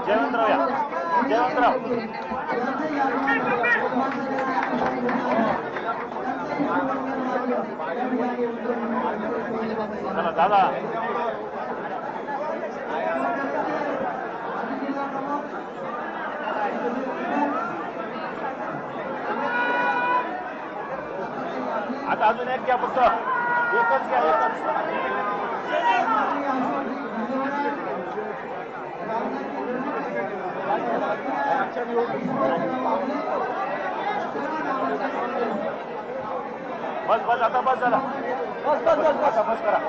जयवंतराव या जयवंतराव चला दादा आता अजून एक घ्या फक्त एकच घ्या एकच बस बस आता बस झाला बस बस बस बस बस करा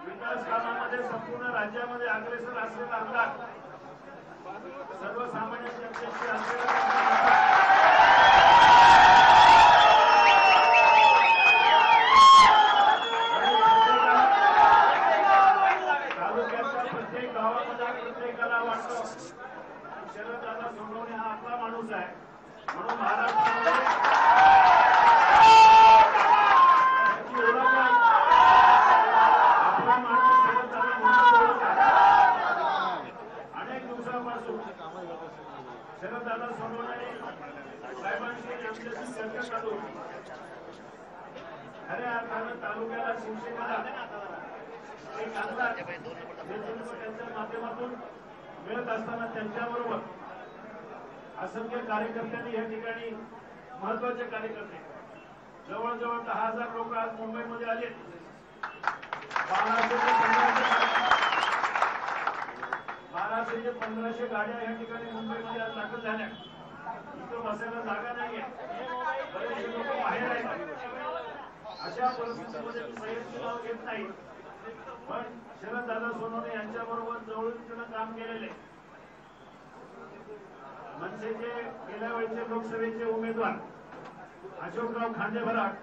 विकास कामामध्ये संपूर्ण राज्यामध्ये अग्रेसर असलेला आमदार सर्वसामान्य जनतेची तालुक्याच्या प्रत्येक गावामध्ये प्रत्येकाला वाटतं शरददादा सोनवणे हा आपला माणूस आहे म्हणून महाराष्ट्रामध्ये शरददादा सोनवणे साहेबांशी आमच्याशी चर्चा चालू खऱ्या अर्थानं तालुक्याला शिवसेनेला एक आमदार त्यांच्या माध्यमातून मिळत असताना त्यांच्याबरोबर असंख्य कार्यकर्त्यांनी या ठिकाणी महत्वाचे कार्यकर्ते जवळजवळ 10,000 लोक आज मुंबईमध्ये आले 1200 ते 1500 गाड्या या ठिकाणी मुंबईमध्ये आज दाखल झाल्या इथं बसायला जागा नाहीये बरेचसे लोक बाहेर आहेत अशा परिस्थितीमध्ये मी सह्याद्री नाव घेत नाही पण शरददादा सोनवणे यांच्याबरोबर जवळून काम केलेले मनसेचे गेल्या वेळेचे लोकसभेचे उमेदवार अशोकराव खांडेभराट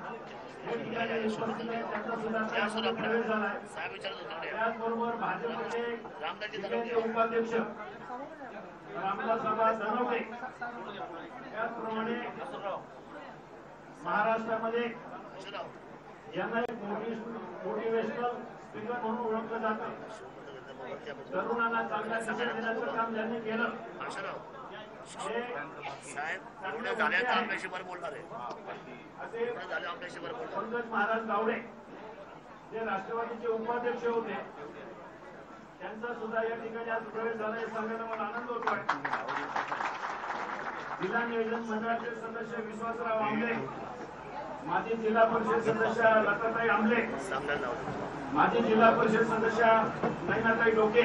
हे ठिकाणी उपस्थित आहेत त्यांचा सुद्धा प्रवेश झालाय त्याचबरोबर भाजपचे उपाध्यक्ष रामदासबाबा धनवडे त्याचप्रमाणे महाराष्ट्रामध्ये यांना एक मोटिवेशनल स्पीकर म्हणून ओळखलं जातं तरुणांना चांगल्या दिशा देण्याचं काम ज्यांनी केलं पंकज महाराज गावडे जे राष्ट्रवादीचे उपाध्यक्ष होते त्यांचा सुद्धा या ठिकाणी आज प्रवेश झाला हे सांगायला मला आनंद होतोय जिल्हा नियोजन मंडळाचे सदस्य विश्वासराव आंबले माजी जिल्हा परिषद सदस्य लताताई आंबले माजी जिल्हा परिषद सदस्य नैनाताई डोके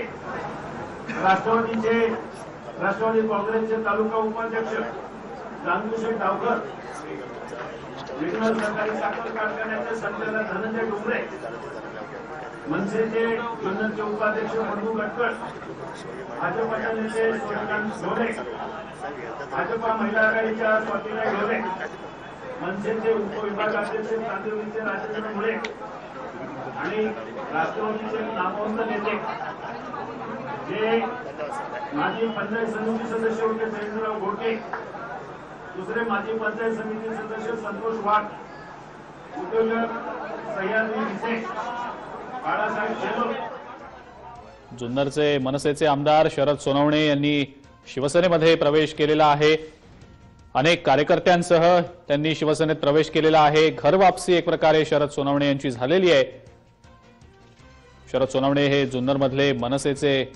राष्ट्रवादी काँग्रेसचे तालुका उपाध्यक्ष जानूशेठ डावकर विघ्नर सरकारी साखर कारखान्याचे संचालक धनंजय डोंगरे मनसेचे जुन्नरचे उपाध्यक्ष बंधू गटकळ भाजपच्या नेते सूर्यकांत ढोले भाजपा महिला आघाडीच्या स्वातीताई ढोले मनसेचे उपविभागाध्यक्ष तांदुळीचे राजेंद्र मुळे आणि राष्ट्रवादीचे नामवंत नेते जे माजी पंचायत समिती सदस्य होते जयेंद्रराव घोडके दुसरे माजी पंचायत समिती सदस्य संतोष वाघ उद्योजक सह्याद्री भिसे बाळासाहेब शेलोर जुन्नरचे मनसेचे आमदार शरद सोनवणे यांनी शिवसेनेमध्ये प्रवेश केलेला आहे अनेक कार्यकर्त्यांसह त्यांनी शिवसेनेत प्रवेश केलेला आहे। घर वापसी एक प्रकारे शरद सोनवणे यांची झालेली आहे। शरद सोनवणे हे जुन्नरमधले मनसेचे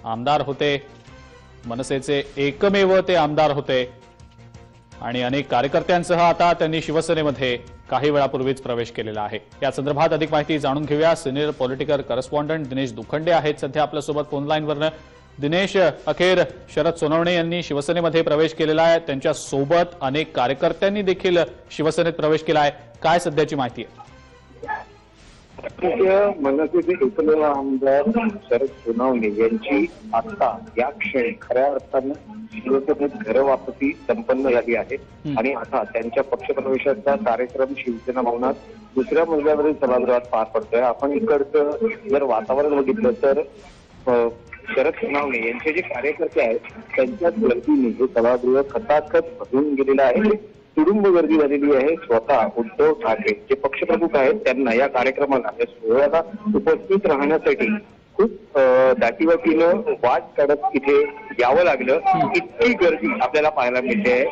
आमदार होते, मनसेचे एकमेव ते आमदार होते आणि अनेक कार्यकर्त्यांसह आता त्यांनी शिवसेनेमध्ये काही वेळापूर्वीच प्रवेश केलेला आहे। या संदर्भात अधिक माहिती जाणून घेऊया। Senior political correspondent Dinesh Dukhande आहेत सध्या आपल्यासोबत फोन लाईनवरनं। दिनेश, अखेर शरद सोनवणे यांनी शिवसेनेमध्ये प्रवेश केलेला आहे, त्यांच्या सोबत अनेक कार्यकर्त्यांनी देखील शिवसेनेत प्रवेश केला आहे, काय सध्याची माहिती आहे? मनसेचे एकमेव आमदार शरद सोनवणे यांची आता या क्षणी खऱ्या अर्थानं शिवसेनेत घर वापसी संपन्न झाली आहे आणि आता त्यांच्या पक्षप्रवेशाचा कार्यक्रम शिवसेना भवनात दुसऱ्या मजल्यावरील सभागृहात पार पडतोय। आपण इकडचं जर वातावरण बघितलं तर शरद सोनवणे यांचे जे कार्यकर्ते आहेत त्यांच्याच गर्दीने हे सभागृह खचाखच भरून गेलेलं आहे। तुडुंब गर्दी झालेली आहे। स्वतः उद्धव ठाकरे जे पक्षप्रमुख आहेत त्यांना या कार्यक्रमाला या सोहळ्याला उपस्थित राहण्यासाठी खूप दाटीवाटीनं वाट काढत इथे यावं लागलं। इतकी गर्दी आपल्याला पाहायला मिळते आहे।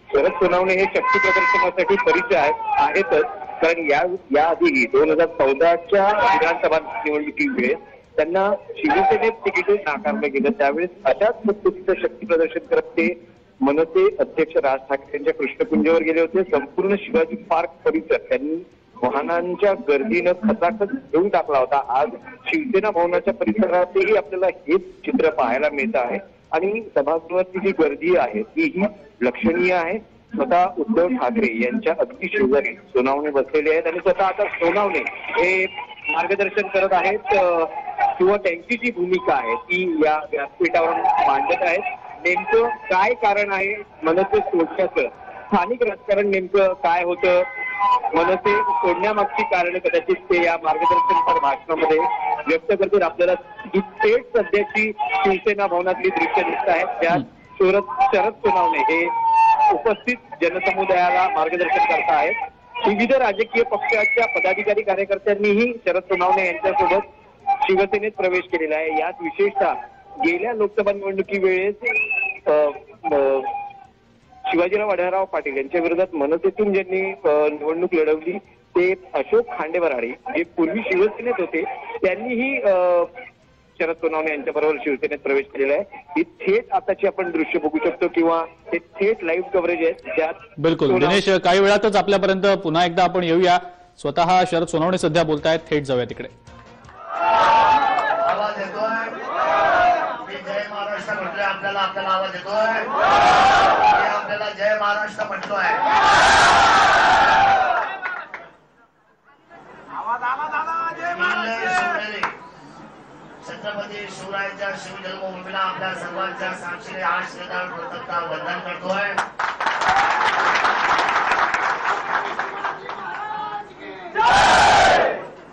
शरद सोनवणे हे शक्ती प्रदर्शनासाठी परिचय आहेतच, कारण याआधी 2014च्या विधानसभा निवडणुकीवेळेस त्यांना शिवसेनेत तिकीट नाकारलं गेलं। त्यावेळेस अशाच पद्धतीचं शक्ती प्रदर्शन करत ते मनसे अध्यक्ष राज ठाकरे यांच्या कृष्णकुंजावर गेले होते। संपूर्ण शिवाजी पार्क परिसर त्यांनी वाहनांच्या गर्दीनं खचाखच घेऊन टाकला होता। आज शिवसेना भवनाच्या परिसरातही आपल्याला हेच चित्र पाहायला मिळत आहे आणि सभागृहाची जी गर्दी आहे तीही लक्षणीय आहे। स्वतः उद्धव ठाकरे यांच्या अगदी शेजारी सोनवणे बसलेले आहेत आणि स्वतः आता सोनवणे हे मार्गदर्शन करत आहेत किंवा त्यांची जी भूमिका आहे ती या व्यासपीठावर मांडत आहेत। नेमकं काय कारण आहे मनसे सोडण्याचं, स्थानिक राजकारण नेमकं काय होतं, मनसे सोडण्यामागची कारण कदाचित ते या मार्गदर्शनपर भाषणामध्ये व्यक्त करतील। आपल्याला ही थेट सध्याची शिवसेना भवनातली दृश्य दिसत आहेत त्यात शरद सोनवणे हे उपस्थित जनसमुदायाला मार्गदर्शन करत आहेत। विविध राजकीय पक्षाच्या पदाधिकारी कार्यकर्त्यांनीही शरद सोनवणे यांच्यासोबत शिवसेनेत प्रवेश केलेला आहे। यात विशेषतः गेल्या लोकसभा निवडणुकीवेळेस शिवाजीराव आढळराव पाटील यांच्या विरोधात मनसेतून ज्यांनी निवडणूक लढवली ते अशोक खांडेबराडे जे पूर्वी शिवसेनेत होते त्यांनीही शरद सोनवणे यांच्याबरोबर शिवसेनेत प्रवेश केलेला आहे। ही थेट आताची आपण दृश्य बघू शकतो किंवा ते थेट लाईव्ह कव्हरेज आहे त्यात। बिलकुल दिनेश, काही वेळातच आपल्यापर्यंत पुन्हा एकदा आपण येऊया। स्वतः शरद सोनवणे सध्या बोलतायत, थेट जाऊया तिकडे। आवाज येतोय, जय महाराष्ट्र म्हटलंय आपल्याला, आवाज येतोय, आपल्याला जय महाराष्ट्र म्हटलोय। छत्रपती शिवरायांच्या शिवजन्मभूमीला आपल्या सर्वांच्या साक्षीने आज श्रद्धा कृतज्ञता वंदन करतोय।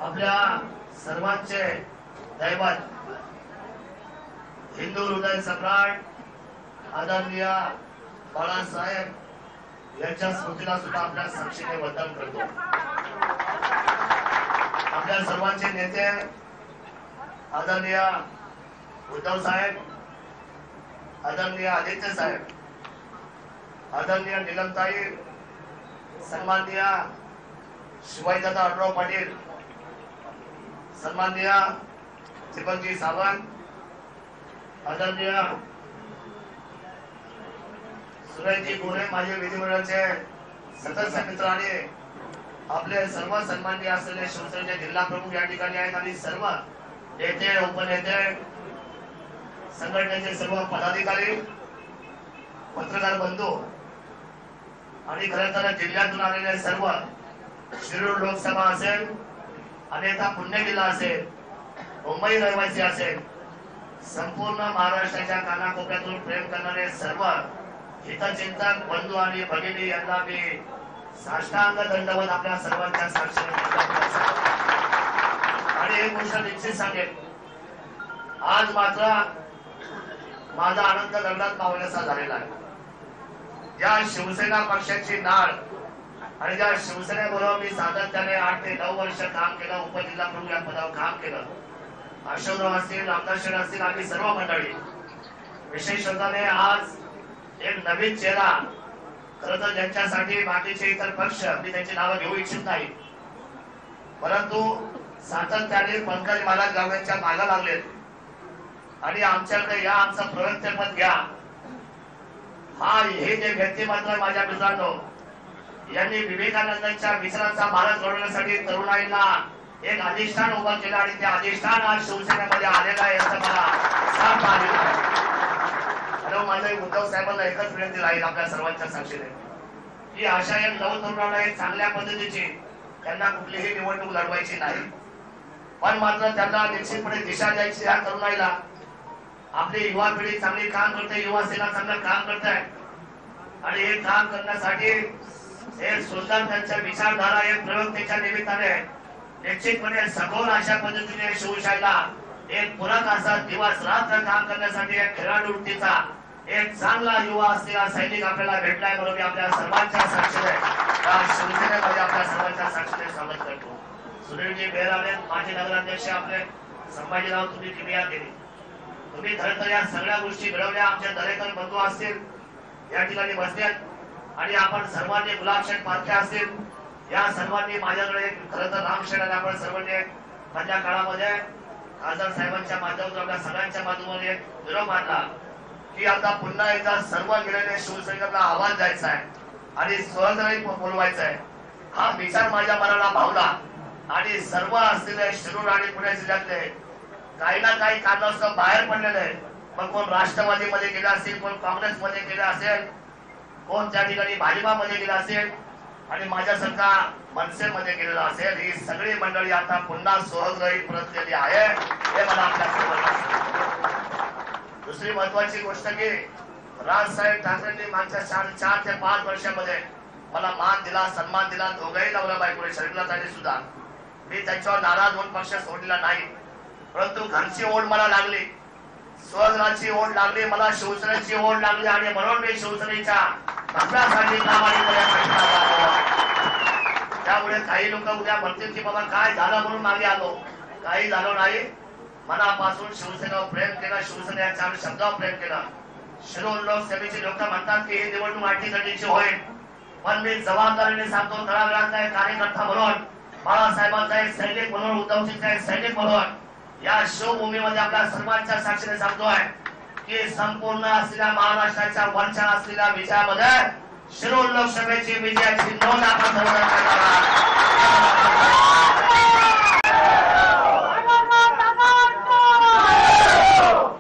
आपल्या सर्वांचे दैवत हिंदू हृदय सम्राट आदरणीय बाळासाहेब यांच्या स्मृतीला सुद्धा आपल्या साक्षीने वंदन करतो। आपल्या सर्वांचे नेते आदरणीय उद्धव साहेब, आदरणीय आदित्य साहेब, आदरणीय नीलमताई, सन्माननीय शिवाजीदादा आढळराव पाटील, सन्माननीय दीपकजी सावंत, आदरणीय सुरेशजी गोरे माझे विधिमंडळाचे सदस्य मित्र आणि आपले सर्व सन्माननीय असलेले शिवसेनेचे जिल्हा प्रमुख या ठिकाणी आहेत आणि सर्व नेते उपनेते संघटनेचे सर्व पदाधिकारी पत्रकार बंधू आणि खरं तर जिल्ह्यातून आलेले सर्व शिरूर लोकसभा असेल, अन्यथा पुणे जिल्हा असेल, मुंबई रहिवासी असेल, संपूर्ण महाराष्ट्राच्या कानाकोपऱ्यातून प्रेम करणारे सर्व हितचिंतक बंधू आणि भगिनी यांना मी साष्टांग दंडवत आपल्या सर्वांच्या साक्षीने आणि एक गोष्ट निश्चित सांगेन, आज मात्र माझा आनंद दगडात मावण्याचा झालेला आहे। ज्या शिवसेना पक्षाची नाळ आणि ज्या शिवसेनेबरोबर मी सातत्याने 8 ते 9 वर्ष काम केलं, उपजिल्हा प्रमुख या पदावर काम केलं, अशोकराव असतील, रामदास शेठ असतील आणि सर्व मंडळी, विशेषतः आज एक नवीन चेहरा खरं तर ज्यांच्यासाठी बाकीचे इतर पक्ष मी त्यांची नावं घेऊ इच्छित नाही, परंतु सातत्याने पंकज मला गावांच्या मागे लागलेत आणि आमच्याकडे या आमचं प्रवक्तेपद घ्या. हे जे व्यक्तिमत्व माझ्या मित्रांनो यांनी विवेकानंदांच्या विचारांचा भारत घडवण्यासाठी तरुणाईला एक अधिष्ठान उभं केलं आणि ते अधिष्ठान आज शिवसेनेमध्ये आलेलं आहे याचं मला साथ आलेलं आहे. आणि माझं उद्धव साहेबांना एकच विनंती राहील आपल्या सर्वांच्या साक्षीने की अशा या नवतरुणाला एक चांगल्या पद्धतीची त्यांना कुठलीही निवडणूक लढवायची नाही, पण मात्र त्यांना निश्चितपणे दिशा द्यायची. या तरुणाईला आपली युवा पिढी चांगली काम करते, युवा सेना चांगलं काम करत आहे आणि हे काम करण्यासाठी एक सुंदर त्यांच्या विचारधारा एक प्रवक्तेच्या निमित्ताने निश्चितपणे सखोल अशा पद्धतीने शिवशाहीला एक पूरक असा दिवस रात्र काम करण्यासाठी एक खेळाडू वृत्तीचा एक चांगला युवा असलेला सैनिक आपल्याला भेटलाय म्हणून मी आपल्या सर्वांच्या साक्षीने शिवसेनेमध्ये आपल्या सर्वांच्या साक्षीने स्वागत करतो. सुनीलजी बेराले माजी नगराध्यक्ष आपले संभाजीराव तुम्ही किमया केली, तुम्ही खरं तर या सगळ्या गोष्टी घडवल्या. आमचे दरेकर बंधू असतील या ठिकाणी बसल्यात आणि आपण सर्वांनी गुलाबशेठ पारखे असतील या सर्वांनी माझ्याकडे खरं तर रामशेठ आणि आपण सर्वांनी मधल्या काळामध्ये खासदार साहेबांच्या माध्यमातून आपल्या सगळ्यांच्या माध्यमातून एक विरोध मांडला की आता पुन्हा एकदा सर्व गेलेले शिवसैनिकांना आवाज द्यायचा आहे आणि सहजही बोलवायचा आहे. हा विचार माझ्या मनाला भावला आणि सर्व असलेले शिरूर आणि पुणे जिल्ह्यातले काही ना काही कारणास्तव बाहेर पडलेले, मग कोण राष्ट्रवादीमध्ये गेले असेल, कोण काँग्रेसमध्ये गेले असेल, कोण त्या ठिकाणी भाजपामध्ये गेला असेल आणि माझ्यासारखा मनसेमध्ये गेलेला असेल, ही सगळी मंडळी आता पुन्हा सोहग्रही परतलेली आहे हे मला आपल्या सर्वांना. दुसरी महत्वाची गोष्ट की राजसाहेब ठाकरेंनी मागच्या 4 ते 5 वर्षामध्ये मला मान दिला, सन्मान दिला. दोघंही नवरा बायकोने शरीराला झाले सुद्धा मी त्यांच्यावर नाराज होऊन पक्ष सोडलेला नाही, परंतु घरची ओढ मला लागली, स्वराची ओढ लागली, मला शिवसेनेची ओढ लागली आणि म्हणून मी शिवसेनेच्या भक्तासाठी प्रामाणिकपणे त्यामुळे काही लोक उद्या म्हणतील की बाबा काय झालं म्हणून मागे आलो. काही झालं नाही, मनापासून शिवसेनेवर प्रेम केलं, शिवसेनेच्या शब्दावर प्रेम केलं. शिरूर लोकसभेची लोक म्हणतात की ही निवडणूक अटीतटीची होईल, पण मी जबाबदारीने सांगतो तळागाळातला एक कार्यकर्ता म्हणून, बाळासाहेबांचा एक सैनिक म्हणून, उद्धवजींचा एक सैनिक म्हणून या शिवभूमीमध्ये आपल्या सर्वांच्या साक्षीने सांगतोय की संपूर्ण असलेल्या महाराष्ट्राच्या वरच्या असलेल्या विजयामध्ये शिरूर लोकसभेची विजयाची नोंद आपण सर्वजण करणार.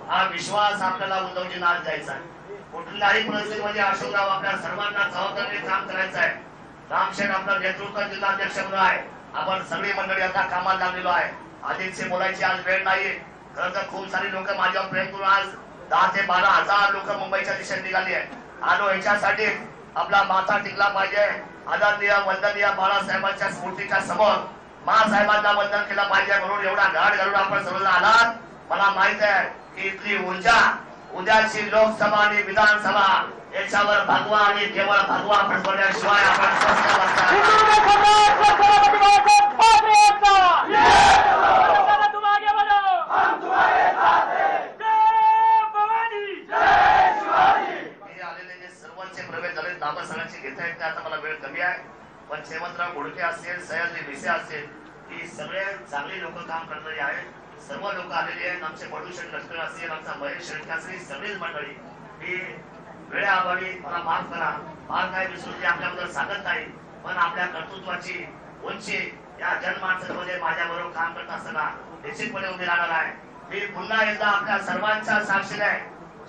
हा विश्वास आपल्याला उद्धवजींना आज द्यायचा आहे. कुठल्याही परिस्थितीमध्ये अशोकराव आपल्या सर्वांना जबाबदारीने काम करायचं आहे. रामशेठ आपला नेतृत्व जिल्हाध्यक्ष म्हणून आहे, आपण सगळी मंडळी आता कामाला लागलेलो आहे. अधिकचे बोलायची आज वेळ नाही. खरं तर खूप सारी लोक माझ्यावर प्रेम करून आज 10 ते 12 हजार लोक मुंबईच्या दिशेने निघाली आहे. आणि याच्यासाठी आपला माथा टिकला पाहिजे. आदरणीय वंदनीय बाळासाहेबांच्या स्मृतीच्या समोर महासाहेबांना वंदन केलं पाहिजे म्हणून एवढा घाट घालून आपण सर्वजण आलात. मला माहित आहे की इथली ऊर्जा उद्याची लोकसभा आणि विधानसभा याच्यावर भगवा आणि केवळ भगवा आपण बोलल्याशिवाय आपण स्वस्थ घेता येत नाही. आता मला वेळ कमी आहे, पण शेवंतराव घोडके असतील, सयाजी भिसे असतील, ही सगळे चांगली लोक काम करणारी आहेत. सर्व लोक आलेली आहेत. आमचे बडूशेठ लष्कर असतील, आमचा महेश शेळके असतील, सगळीच मंडळी. ही वेळेअभावी मला माफ करा, फार काय विसरून आपल्याबद्दल सांगत नाही, पण आपल्या कर्तृत्वाची उंची या जनमानसामध्ये माझ्याबरोबर काम करत असताना निश्चितपणे उभी राहणार आहे. मी पुन्हा एकदा आपल्या सर्वांच्या साक्षीने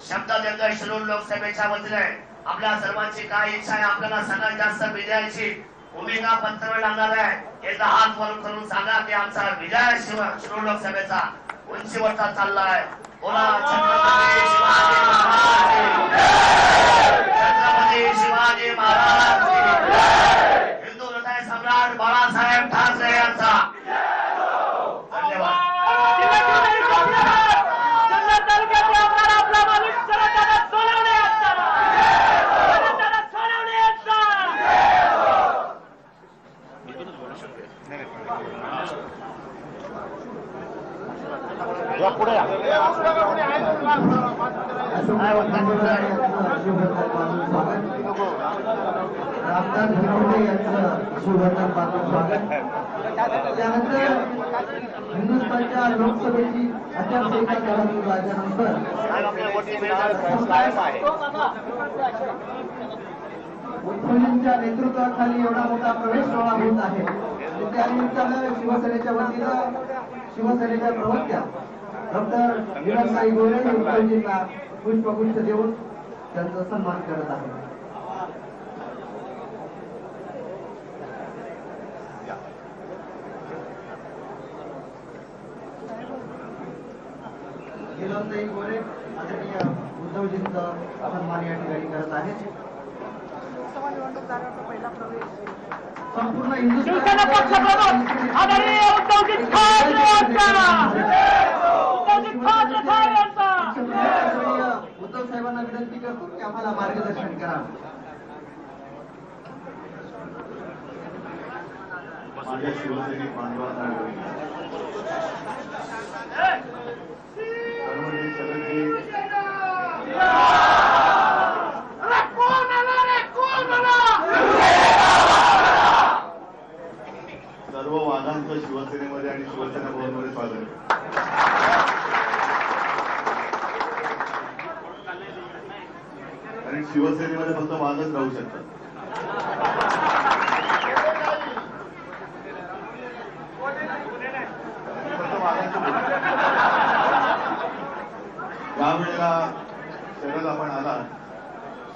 शब्द देतोय शिरूर लोकसभेच्या वतीने आपल्या सर्वांची काय इच्छा आहे, आपल्याला सगळ्यात जास्त विजयाची भूमिका पत्रावर लागणार आहे. एकदा हात वर करून सांगा की आमचा विजय शिरूर लोकसभेचा उंचीवरचा चाललाय. बोला छत्रपती शिवाजी महाराज, छत्रपती शिवाजी महाराज, हिंदू हृदय सम्राट बाळासाहेब ठाकरे यांचा धन्यवाद. पुढे या. आमदार धनवडे यांचं शुभेच्छा पात्र स्वागत. त्यानंतर हिंदुस्थानच्या लोकसभेची आचारसंहिता काळातून राहिल्यानंतर मुख्यमंत्र्यांच्या नेतृत्वाखाली एवढा मोठा प्रवेश सोहळा होत आहे. त्यानिमित्तानं शिवसेनेच्या वतीनं शिवसेनेच्या प्रवक्त्या डॉक्टर विलासताई गोरे उद्धवजींना पुष्पगुच्छ देऊन त्यांचा सन्मान करत आहे. विलासताई गोरे आदरणीय उद्धवजींचा सन्मान या ठिकाणी करत आहेत. संपूर्ण शिवसेना पक्षप्रमुख आदरणीय उद्धवजी ठाकरे उद्धव साहेबांना विनंती करतो की आम्हाला मार्गदर्शन करा. माझ्या शिवसैनिक बांधवांना सर्व वाघांचं शिवसेनेमध्ये आणि शिवसेना भवनमध्ये स्वागत. आणि शिवसेनेमध्ये फक्त वाघच राहू शकतात. त्यावेळेला शरद आपण आला,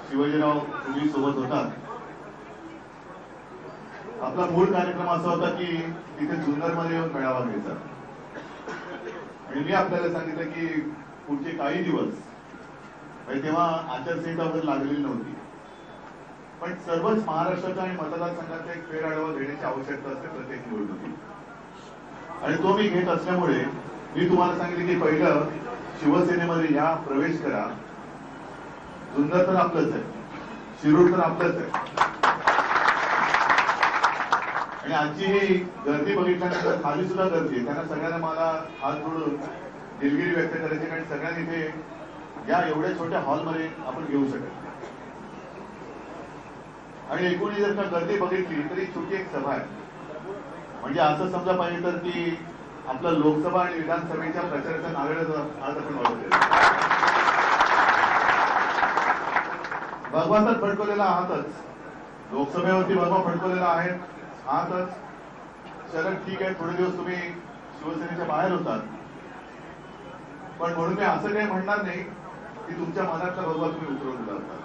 शिवाजीराव तुम्ही सोबत होता. आपला मूळ कार्यक्रम असा होता की तिथे जुन्नरमध्ये येऊन मेळावा घ्यायचा. आणि मी आपल्याला सांगितलं की पुढचे काही दिवस म्हणजे तेव्हा आचारसंहिता वगैरे लागलेली नव्हती, पण सर्वच महाराष्ट्राच्या आणि मतदारसंघाचा एक फेरआढावा घेण्याची आवश्यकता असते प्रत्येक निवडणुकीत. आणि तो मी घेत असल्यामुळे मी तुम्हाला सांगितले की पहिलं शिवसेनेमध्ये या, प्रवेश करा. जुन्नर तर आपलंच आहे, शिरूर तर आपलंच आहे. आणि आजची ही गर्दी बघितल्यानंतर खाली सुद्धा गर्दी आहे. त्यांना सगळ्यांना मला हात जोडून दिलगिरी व्यक्त करायची, कारण सगळ्यांनी इथे या एवढ्या छोट्या हॉलमध्ये आपण घेऊ शकत नाही. आणि एकूणही जर का गर्दी बघितली तरी छोटी एक सभा आहे. म्हणजे असं समजा पाहिजे तर की आपला लोकसभा आणि विधानसभेच्या प्रचाराचा नारळ आज आपण वाढवतो. भगवा तर फडकवलेला आहातच, लोकसभेवरती भगवा फडकवलेला आहे आहातच. शरद ठीक आहे, थोडे दिवस तुम्ही शिवसेनेच्या बाहेर होतात, पण म्हणून मी असं काही म्हणणार नाही की तुमच्या मनातला भगवा तुम्ही उतरवून दिला होता.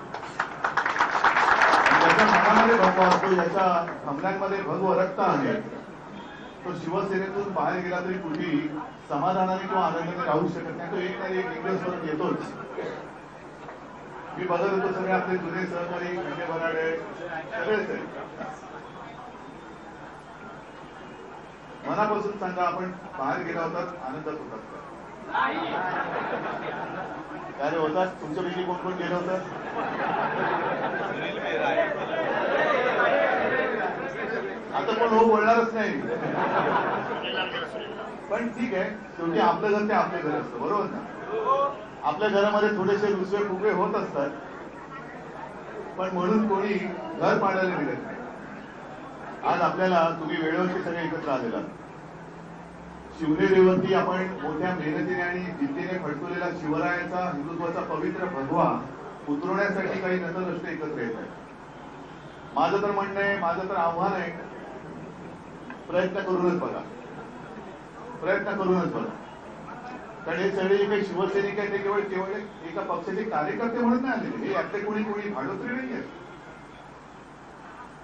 ज्याच्या मनामध्ये भगवा असतो, ज्याच्या हमल्यांमध्ये भगव रक्त आहे, तो शिवसेनेतून बाहेर गेला तरी कुठेही समाधानाने किंवा आनंदाने राहू शकत नाही. तो एक ना एक दिवस परत येतोच. मी बघत होतो सगळे आपले जुने सहकारी खंडे बराडे सगळेच आहे. मनापासून सांगा, आपण बाहेर गेला होतात, आनंदात होतात काय रे होतात? तुमच्यापैकी कोण कोण गेलं होतं? आता कोण हो बोलणारच नाही. पण ठीक आहे, शेवटी आपलं घर ते आपलं घर असतं, बरोबर ना? आपल्या घरामध्ये थोडेसे रुसवे फुगवे होत असतात, पण म्हणून कोणी घर पाडायला मिळत नाही. आज आपल्याला तुम्ही वेळेवरती सगळे एकत्र आलेला. शिवनेरीवरती आपण मोठ्या मेहनतीने आणि जिद्दीने फडकवलेला शिवरायाचा हिंदुत्वाचा पवित्र भगवा उतरवण्यासाठी काही नतदृष्ट एकत्र येत आहे. माझं तर म्हणणं आहे, माझं तर आव्हान आहे, प्रयत्न करूनच बघा, प्रयत्न करूनच बघा. कारण हे सगळे जे काही शिवसैनिक आहेत ते केवळ केवळ एका पक्षाचे कार्यकर्ते म्हणून नाही आलेले, हे यातले कोणी भाडोत्री नाही आहेत.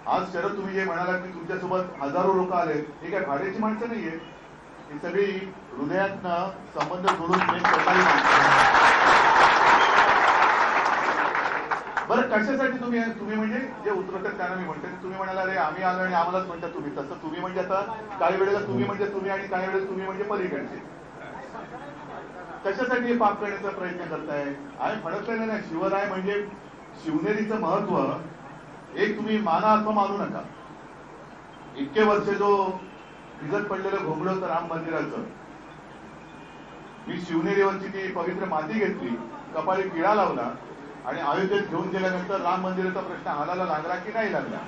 आज शरद तुम्ही जे म्हणालात की तुमच्यासोबत हजारो लोक आलेत, हे काय भाड्याची माणसं नाहीये, ही सगळी हृदयातनं संबंध जोडून सरकारी माणसं. बरं, कशासाठी तुम्ही म्हणजे जे उतरवतात त्यांना मी म्हणते, तुम्ही म्हणाला अरे आम्ही आलो आणि आम्हालाच म्हणता तुम्ही. तसं तुम्ही म्हणजे आता काही वेळेला तुम्ही म्हणजे तुम्ही आणि काही वेळेला तुम्ही म्हणजे पलीकडचे. कशासाठी हे पाप करण्याचा प्रयत्न करताय? आम्ही फडकलेलं नाही. शिवराय म्हणजे शिवनेरीचं महत्व एक तुम्ही माना अथवा मानू नका. इतके वर्ष जो भिजत पडलेलं घोंगडं होतं राम मंदिराचं, मी शिवनेरीवरची ती पवित्र माती घेतली, कपाळी टिळा लावला आणि अयोध्येत घेऊन गेल्यानंतर राम मंदिराचा प्रश्न हालायला लागला की नाही लागला,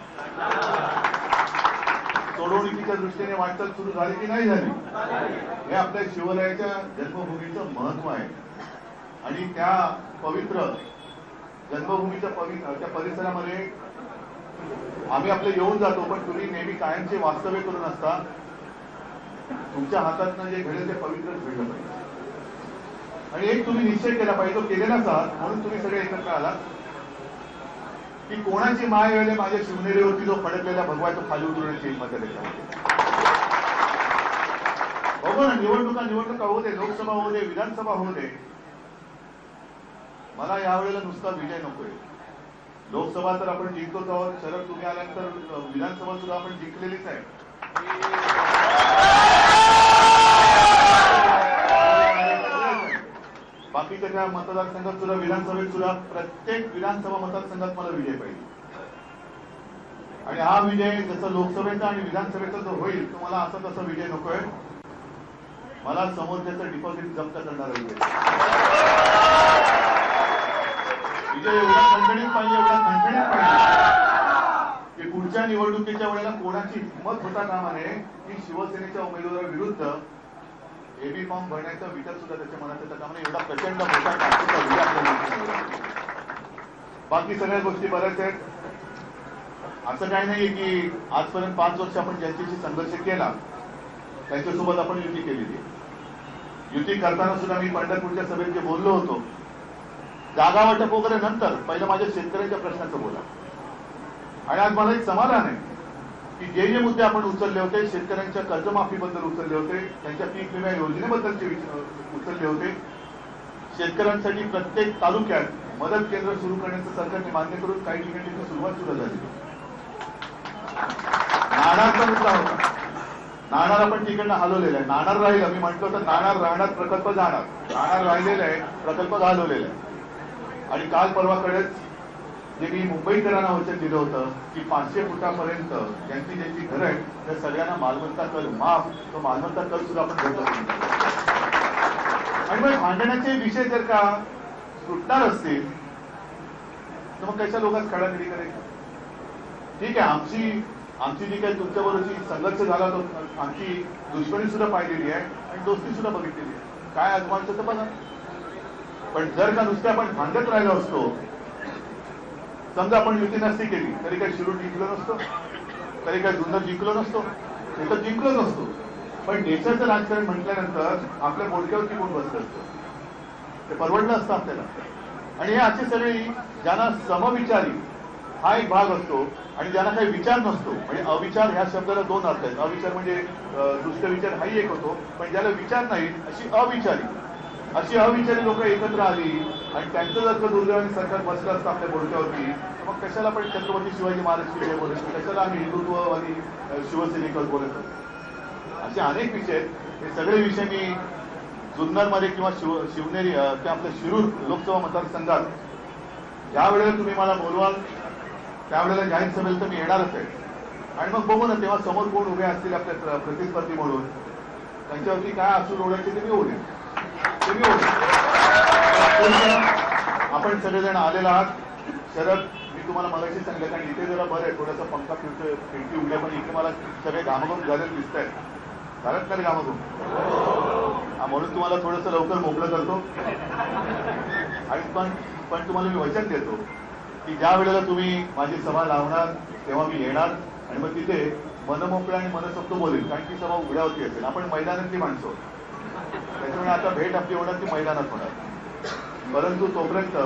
सोडवणुकीच्या दृष्टीने वाटचाल सुरू झाली की नाही झाली, हे आपल्या शिवरायाच्या जन्मभूमीचं महत्व आहे. आणि त्या पवित्र जन्मभूमीच्या त्या परिसरामध्ये आम्ही आपले येऊन जातो, पण तुम्ही नेहमी कायमचे वास्तव्य करून असता. तुमच्या हातातनं जे घडेल ते पवित्रच घडलं पाहिजे. आणि एक तुम्ही निश्चय केला पाहिजे, तो केलेलाच आहात, म्हणून तुम्ही सगळे एकत्र आलात की कोणाची माय वेळे माझ्या शिवनेरीवरती जो फडकलेला भगवा तो खाली उतरवण्याची हिंमत आहे त्याच्यामध्ये. बघू ना, निवडणुका होऊ दे, लोकसभा होऊ दे, विधानसभा होऊ दे, मला यावेळेला नुसता विजय नकोय. लोकसभा तर आपण जिंकतोच आहोत, शरद तुम्ही आल्यानंतर विधानसभा सुद्धा आपण जिंकलेलीच आहे. बाकीच्या त्या मतदारसंघात सुद्धा, विधानसभेत सुद्धा, प्रत्येक विधानसभा मतदारसंघात मला विजय पाहिजे. आणि हा विजय जसं लोकसभेचा आणि विधानसभेचा जो होईल, तो मला असा तसा विजय नकोय. मला समोरच्याचं डिपॉझिट जप्त करणारा विजय एवढा खणखणीत पाहिजे, एवढा खणखणीत पाहिजे की पुढच्या निवडणुकीच्या वेळेला कोणाची हिंमत होता कामा नये की शिवसेनेच्या उमेदवाराविरुद्ध एबी फॉर्म भरण्याचा विचार सुद्धा त्याच्या मनात येता कामा नये. एवढा प्रचंड मोठा ताकदीचा विजय आपल्याला. बाकी सगळ्या गोष्टी बऱ्याच आहेत. असं काही नाही की आजपर्यंत 5 वर्ष आपण ज्यांच्याशी संघर्ष केला त्यांच्यासोबत आपण युती केलेली. युती करताना सुद्धा मी पंढरपूरच्या सभेत जे बोललो होतो, जागा वाटप वगैरे नंतर, पहिलं माझ्या शेतकऱ्यांच्या प्रश्नाचं बोला. आणि आज मला एक समाधान आहे की जे मुद्दे आपण उचलले होते, शेतकऱ्यांच्या कर्जमाफीबद्दल उचलले होते, त्यांच्या पीक विमा योजनेबद्दलचे उचलले होते, शेतकऱ्यांसाठी प्रत्येक तालुक्यात मदत केंद्र सुरू करण्याचं सरकारने मान्य करून काही ठिकाणी सुरुवात सुद्धा झाली. नाणारचा मुद्दा होता, नाणार आपण तिकडनं हलवलेला आहे. नाणार राहिलं, मी म्हटलं तर नाणार राहणार, प्रकल्प जाणार. नाणार राहिलेला आहे, प्रकल्प घालवलेला आहे. आणि काल परवाकडेच जे मी मुंबईकरांना वचन दिलं होतं की 500 फुटापर्यंत ज्यांची घरं आहेत त्या सगळ्यांना मालमत्ता कर माफ, तो मालमत्ता कर सुद्धा आपण घेतला. आणि मग भांडण्याचे विषय जर का सुटणार असतील तर मग कशा लोकांत खडाखडी करायची. ठीक आहे, आमची जी काही तुमच्याबरोबरची संघर्ष झाला तो आमची दुश्मनी सुद्धा पाहिलेली आहे आणि दोस्ती सुद्धा बघितलेली आहे. काय आजमानचं तर बघा. पण जर का नुसते आपण भांडत राहिलो असतो, समजा आपण युती नसती केली तरी काय शिरूर जिंकलो नसतो, तरी काय जुन्नर जिंकलो नसतो, हे तर जिंकलो नसतो. पण देशाचं राजकारण म्हटल्यानंतर आपल्या मोडक्यावरती कोण बसलं असतं, ते परवडलं असतं आपल्याला. आणि हे असे सगळे ज्यांना समविचारी हा एक भाग असतो आणि ज्यांना काही विचार नसतो, म्हणजे अविचार ह्या शब्दाला 2 अर्थ आहेत. अविचार म्हणजे दुष्ट विचार हाही एक होतो, पण ज्याला विचार नाही अशी अविचारी लोक एकत्र आली आणि त्यांचं जर का दुर्दैवाने सरकार बसलं असतं आपल्या बोलक्यावरती, मग कशाला पण छत्रपती शिवाजी महाराज विषय बोलायचं, कशाला आम्ही हिंदुत्व आणि शिवसैनिक बोलायचं. असे अनेक विषय आहेत. हे सगळे विषय मी जुन्नरमध्ये किंवा शिवनेरी त्या आपल्या शिरूर लोकसभा मतदारसंघात ज्या वेळेला तुम्ही मला बोलवाल त्यावेळेला जाहीर सभेला तर मी येणारच आहे. आणि मग बघू ना तेव्हा समोर कोण उभे असतील आपल्या प्रतिस्पर्धी म्हणून, त्यांच्यावरती काय असून ओढायचे ते मी ओढेन. आपण सगळेजण आलेला आहात. शरद, मी तुम्हाला मगाशी सांगितलं कारण इथे जरा बरं आहे, थोडासा पंखा फिरतोय, खिडकी उघड्या, पण इथे मला सगळे घामाघूम झालेले दिसत आहेत. झालं तर घामाघूम, म्हणून तुम्हाला थोडंसं लवकर मोकळं करतो. आणि पण तुम्हाला मी वचन देतो की ज्या वेळेला तुम्ही माझी सभा लावणार तेव्हा मी येणार आणि मग तिथे मनमोकळं आणि मनसोक्त बोलेल, कारण ती सभा उघड्यावरती असेल. आपण मैदानातली माणसं, त्याच्यामुळे आता भेट आपली होणार ती मैदानात होणार. परंतु तोपर्यंत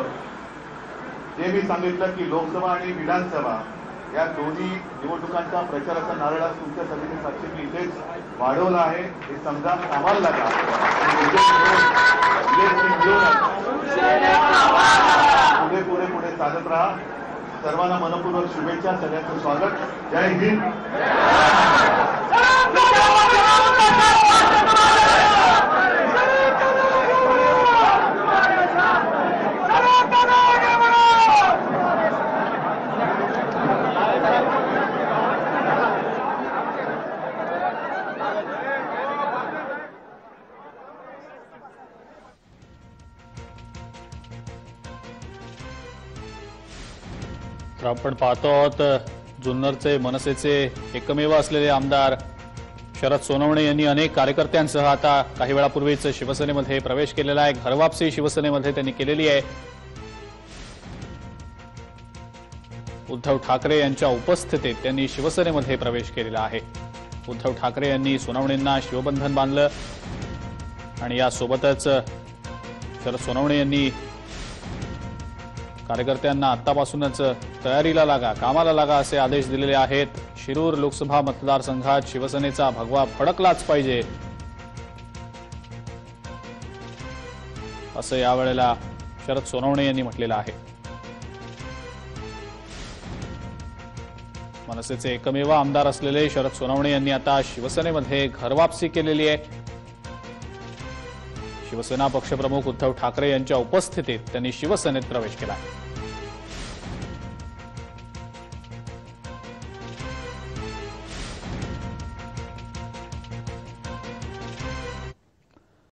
जे मी सांगितलं की लोकसभा आणि विधानसभा या दोन्ही निवडणुकांचा प्रचाराचा नारळ आज तुमच्या सभेच्या साक्षी मी इथेच वाढवला आहे. हे समजा आम्हाला लागा, पुढे पुढे पुढे चालत राहा. सर्वांना मनपूर्वक शुभेच्छा, सगळ्यांचं स्वागत. जय हिंद. आपण पाहतो आहोत जुन्नरचे मनसेचे एकमेव असलेले आमदार शरद सोनवणे यांनी अनेक कार्यकर्त्यांसह आता काही वेळापूर्वीच शिवसेनेमध्ये प्रवेश केलेला आहे. घरवापसी शिवसेनेमध्ये त्यांनी केलेली आहे. उद्धव ठाकरे यांच्या उपस्थितीत त्यांनी शिवसेनेमध्ये प्रवेश केलेला आहे. उद्धव ठाकरे यांनी सोनवणेंना शिवबंधन बांधलं आणि यासोबतच शरद सोनवणे यांनी कार्यकर्त्यांना आतापासूनच तयारीला लागा, कामाला लागा असे आदेश दिलेले आहेत. शिरूर लोकसभा मतदारसंघात शिवसेनेचा भगवा फडकलाच पाहिजे असं यावेळेला शरद सोनवणे यांनी म्हटलेलं आहे. मनसेचे एकमेव आमदार असलेले शरद सोनवणे यांनी आता शिवसेनेमध्ये घरवापसी केलेली आहे. शिवसेना पक्षप्रमुख उद्धव ठाकरे यांच्या उपस्थितीत त्यांनी शिवसेनेत प्रवेश केला आहे.